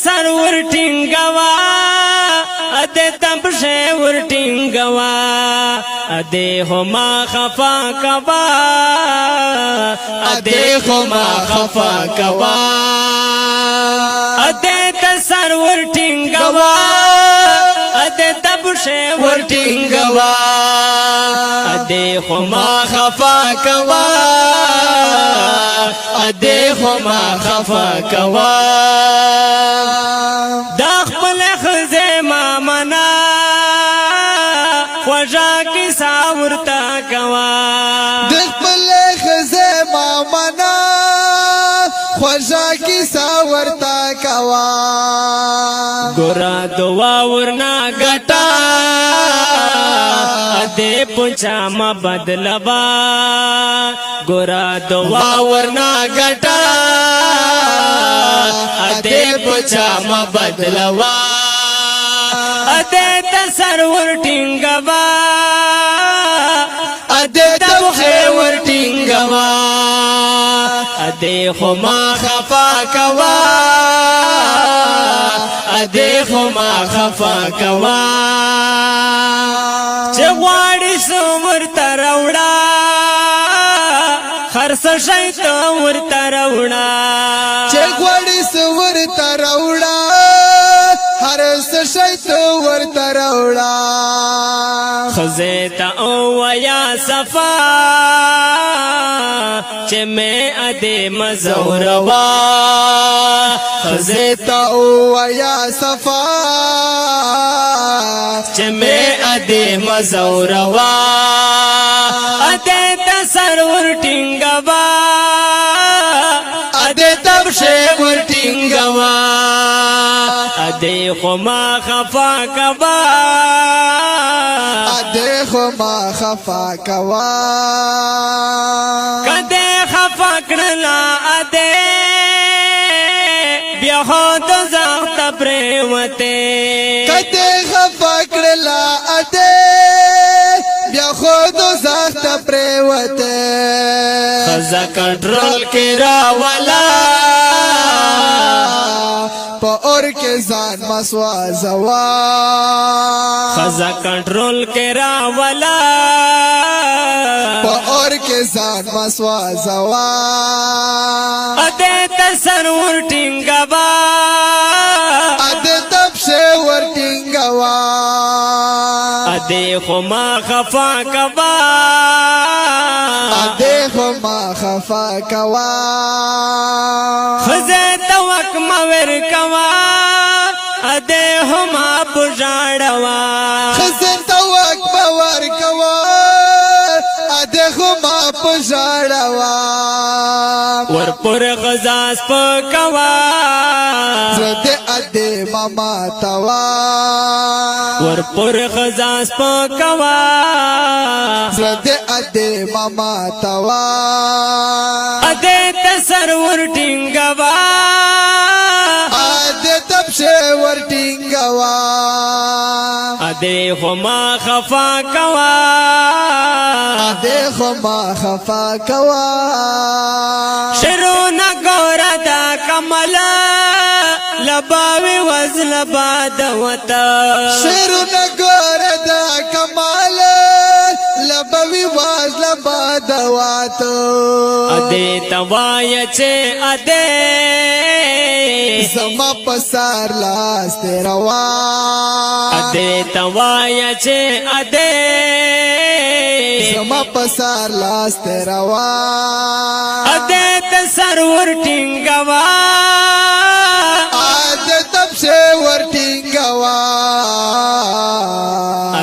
سر ورټینګوا اده تبشه ورټینګوا اده هما خفا کوا اده هما خفا کوا اده سر ورټینګوا اده تبشه ورټینګوا اده هما خفا کوا اده هما خفا کوا دا خپل خزه ما منا خوږه کیسه ورته کوا د خپل خزه ما منا خوږه کیسه ورته کوا ګورا دعا ورنا ګټا اده پوچا ما بدلوا ګورا دعا ورنا ګټا اده پوچا ما بدلوا اده تسر ورټینګوا اده تبخه ورټینګوا اده خما خفا کوا اده خما خفا کوا چې غواړي سمر تروړا خرڅ شیطان ورته راوړا چې غواړي سور تروړا هر څه شیطان ورته راوړا خزیتا او یا صفا چې مې اده مزوروا خزیتا او یا صفا چې مې اده مزوروا اده تسر ورټینګوا اده تبشه ورټینګوا اده خما خفا کوا اده خما خفا کوا کده خفا کړلا اده بیا خود زخت پریوته کده خفا کړلا اده بیا خود زخت پریوته خزا کنټرول کې راولا په اور کې ځان مسوا زوا خزا کنټرول کې راولا په اور کې ځان مسوا زوا اده تسر ورټینګوا اده تبشه ورټینګوا اده خما خفا کوا اده خما خفا کوا خزه توک مور کوا اده هما بجاړوا خزن توک باور کوا اده خما پژاړوا ور پر غزاس پکوا زده اده ماما توا ور پر غزاس پکوا زده اده ماما توا اده تسر ورټینګوا اده تبشه ورټینګوا اده هما خفا کوا اده خما خفا کوا شرو نګورا دا کملا لباوی وزل باد وتا شیرو نګور دا کمال لبوی واز لبا دواتو اده توای چې اده زما پسار لاس تیروا اده توای چې اده زما پسار لاس تیروا اده تسر ورټینګوا اده تبشه ورټینګوا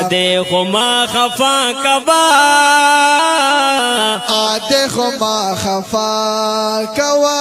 اده خما خفا کوا اده خما خفا کوا